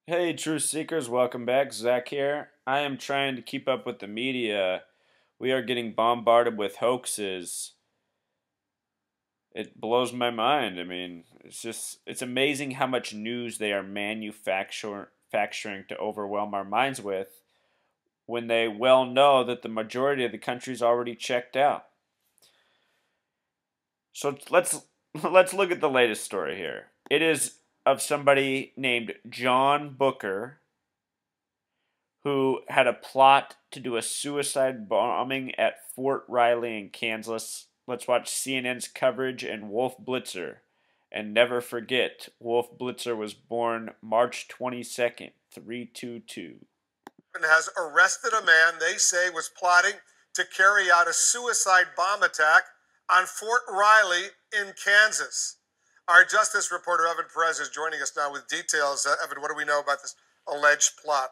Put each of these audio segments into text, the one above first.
Hey, Truth Seekers, welcome back. Zach here. I am trying to keep up with the media. We are getting bombarded with hoaxes. It blows my mind. I mean, it's amazing how much news they are manufacturing to overwhelm our minds with when they well know that the majority of the country's already checked out. So let's look at the latest story here. It is of somebody named John Booker who had a plot to do a suicide bombing at Fort Riley in Kansas. Let's watch CNN's coverage and Wolf Blitzer. And never forget, Wolf Blitzer was born March 22nd, 322. Has arrested a man they say was plotting to carry out a suicide bomb attack on Fort Riley in Kansas. Our justice reporter, Evan Perez, is joining us now with details. Evan, what do we know about this alleged plot?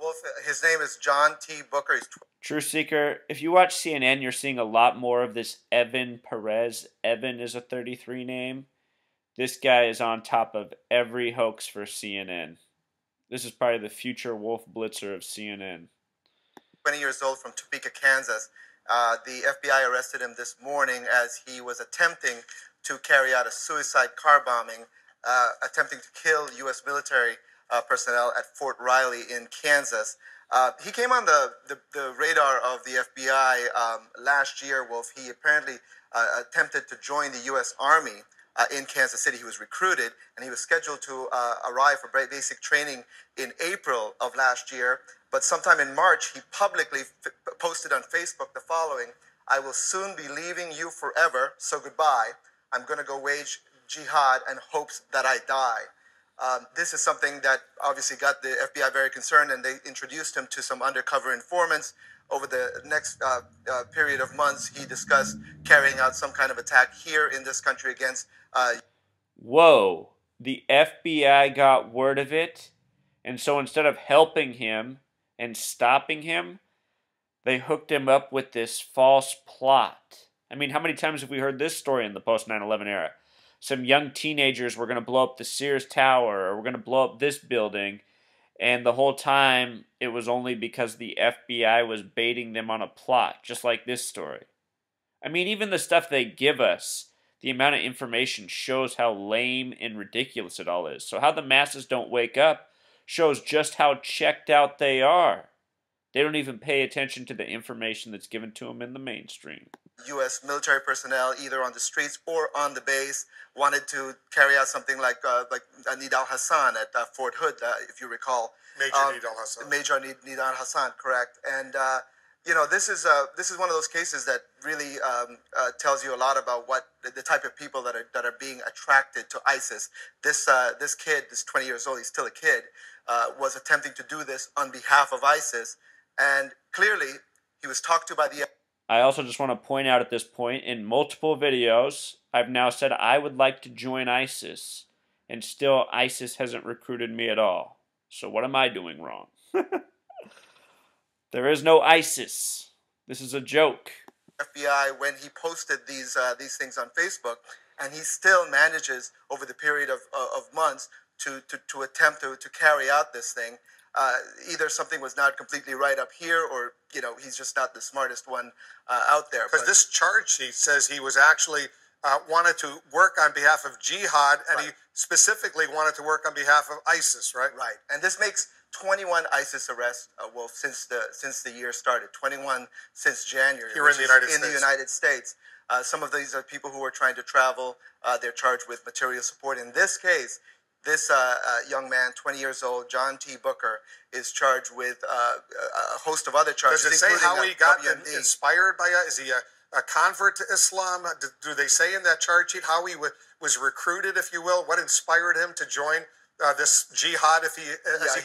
Wolf, his name is John T. Booker. He's True Seeker, if you watch CNN, you're seeing a lot more of this Evan Perez. Evan is a 33 name. This guy is on top of every hoax for CNN. This is probably the future Wolf Blitzer of CNN. 20 years old from Topeka, Kansas. The FBI arrested him this morning as he was attempting to carry out a suicide car bombing, attempting to kill U.S. military personnel at Fort Riley in Kansas. He came on the radar of the FBI last year, Wolf. He apparently attempted to join the U.S. Army in Kansas City. He was recruited, and he was scheduled to arrive for basic training in April of last year. But sometime in March, he publicly posted on Facebook the following: "I will soon be leaving you forever, so goodbye. I'm going to go wage jihad and hopes that I die." This is something that obviously got the FBI very concerned, and they introduced him to some undercover informants. Over the next period of months, he discussed carrying out some kind of attack here in this country against. Whoa, the FBI got word of it, and so instead of helping him and stopping him, they hooked him up with this false plot. I mean, how many times have we heard this story in the post 9/11 era? Some young teenagers were going to blow up the Sears Tower, or we're going to blow up this building, and the whole time it was only because the FBI was baiting them on a plot, just like this story. I mean, even the stuff they give us, the amount of information shows how lame and ridiculous it all is. So how the masses don't wake up shows just how checked out they are. They don't even pay attention to the information that's given to them in the mainstream. U.S. military personnel, either on the streets or on the base, wanted to carry out something like Nidal Hassan at Fort Hood, if you recall. Major Nidal Hassan. Major Nidal Hassan, correct. And this is one of those cases that really tells you a lot about what the type of people that are being attracted to ISIS. This kid, this 20 years old, he's still a kid, was attempting to do this on behalf of ISIS, and clearly he was talked to by the. I also just want to point out at this point, in multiple videos, I've now said I would like to join ISIS, and still ISIS hasn't recruited me at all. So what am I doing wrong? There is no ISIS. This is a joke. FBI when he posted these things on Facebook, and he still manages over the period of months to attempt to carry out this thing. Either something was not completely right up here, or he's just not the smartest one out there. Because this charge sheet says he was actually wanted to work on behalf of jihad, and he specifically wanted to work on behalf of ISIS, right? Right, and this makes 21 ISIS arrests, Wolf, since the year started. 21 since January. Here in the United States. In the United States. Some of these are people who are trying to travel. They're charged with material support. In this case, this young man, 20 years old, John T. Booker, is charged with a host of other charges. Does it say how he got inspired by it? Is he a convert to Islam? Do they say in that charge sheet how he was recruited, if you will? What inspired him to join this jihad, as he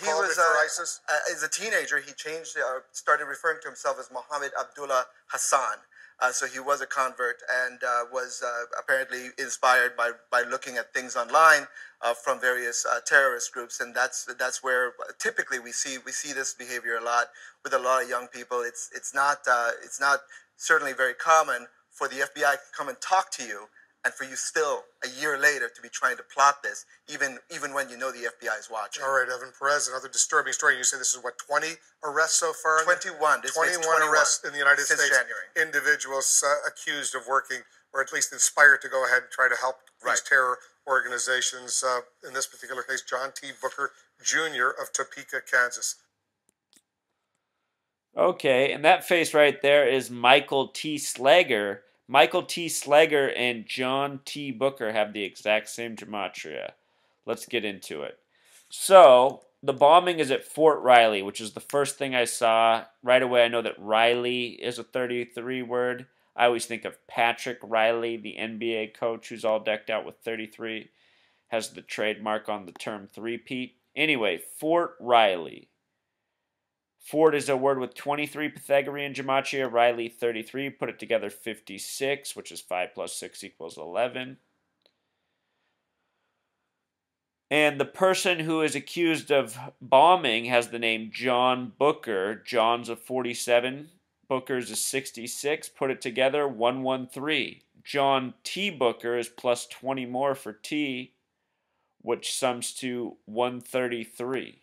called it, for ISIS? As a teenager, he changed, started referring to himself as Muhammad Abdullah Hassan. So he was a convert, and was apparently inspired by looking at things online from various terrorist groups, and that's where typically we see this behavior a lot with a lot of young people. It's not certainly very common for the FBI to come and talk to you and for you still a year later to be trying to plot this, even when you know the FBI is watching. All right, Evan Perez, another disturbing story. You say this is what, 20 arrests so far? 21. 21 arrests in the United since States. January. Individuals accused of working, or at least inspired to go ahead and try to help these terror organizations. In this particular case, John T. Booker Jr. of Topeka, Kansas. Okay, and that face right there is Michael T. Slager. Michael T. Slager and John T. Booker have the exact same gematria. Let's get into it. So, the bombing is at Fort Riley, which is the first thing I saw. Right away, I know that Riley is a 33 word. I always think of Patrick Riley, the NBA coach who's all decked out with 33, has the trademark on the term three-peat. Anyway, Fort Riley. Fort is a word with 23 Pythagorean gematria, Riley 33, put it together 56, which is 5 plus 6 equals 11. And the person who is accused of bombing has the name John Booker. John's a 47, Booker's a 66, put it together 113. John T. Booker is plus 20 more for T, which sums to 133.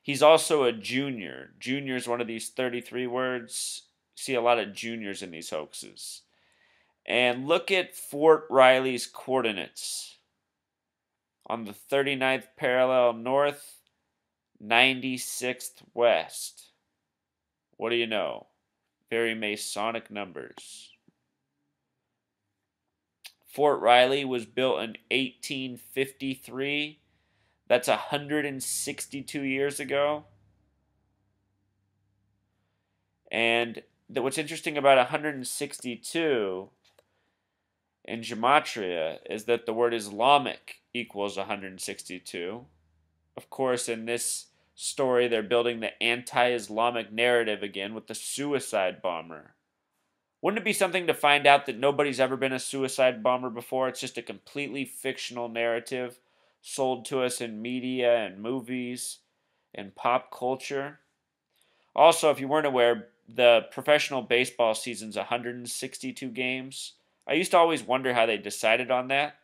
He's also a junior. Junior is one of these 33 words. See a lot of juniors in these hoaxes. And look at Fort Riley's coordinates. On the 39th parallel north, 96th west. What do you know? Very Masonic numbers. Fort Riley was built in 1853. That's 162 years ago. And what's interesting about 162 in Gematria is that the word Islamic equals 162. Of course, in this story, they're building the anti-Islamic narrative again with the suicide bomber. Wouldn't it be something to find out that nobody's ever been a suicide bomber before? It's just a completely fictional narrative sold to us in media and movies and pop culture. Also, if you weren't aware, the professional baseball season's 162 games. I used to always wonder how they decided on that.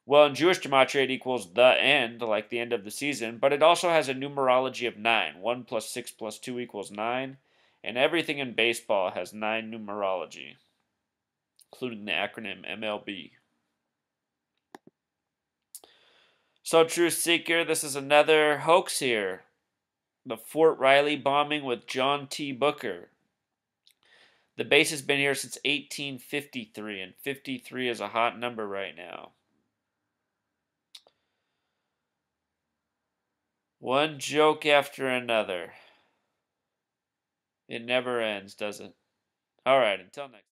Well, in Jewish gematria, it equals the end, like the end of the season, but it also has a numerology of 9. 1 plus 6 plus 2 equals 9, and everything in baseball has 9 numerology, including the acronym MLB. So, Truth Seeker, this is another hoax here. The Fort Riley bombing with John T. Booker. The base has been here since 1853, and 53 is a hot number right now. One joke after another. It never ends, does it? All right, until next time.